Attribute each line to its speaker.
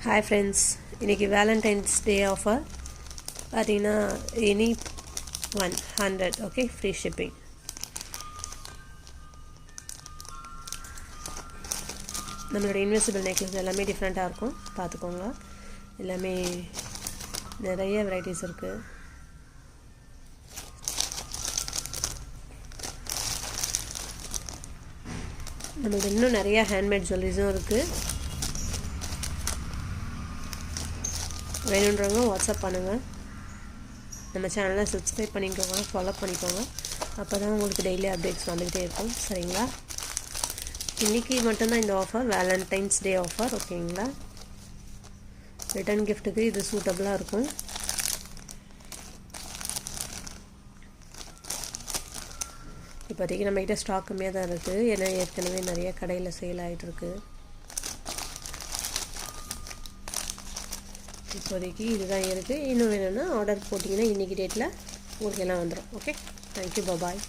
Speaker 1: Hi friends, இன்னைக்கு Valentine's Day offer பார்த்தீங்கன்னா any 100 okay free shipping. நம்மளோட இன்வெசிபிள் நெக்லஸ் எல்லாமே டிஃப்ரெண்ட்டாக இருக்கும், பார்த்துக்கோங்க. எல்லாமே நிறைய வெரைட்டிஸ் இருக்குது. நம்மளுக்கு இன்னும் நிறைய ஹேண்ட்மேட் ஜுவல்லரிஸும் இருக்குது. வேணுன்றவங்க வாட்ஸ்அப் பண்ணுங்கள். நம்ம சேனலை சப்ஸ்கிரைப் பண்ணிக்கோங்க, ஃபாலோ பண்ணிக்கோங்க. அப்போ தான் உங்களுக்கு டெய்லி அப்டேட்ஸ் வந்துக்கிட்டே இருக்கும். சரிங்களா? இன்றைக்கி மட்டும்தான் இந்த ஆஃபர், வேலண்டைன்ஸ் டே ஆஃபர். ஓகேங்களா? ரிட்டன் கிஃப்ட்டுக்கு இது சூட்டபுளாக இருக்கும். இப்போதைக்கு நம்மக்கிட்ட ஸ்டாக் கம்மியாக தான் இருக்குது, ஏன்னா ஏற்கனவே நிறைய கடையில் சேல் ஆகிட்டுருக்கு. இப்போதைக்கு இதுதான் இருக்குது. இன்னும் வேணும்னா ஆர்டர் போட்டிங்கன்னா இன்றைக்கி டேட்டில் உங்களுக்கு எல்லாம் வந்துடும். ஓகே, தேங்க்யூ, பாய்.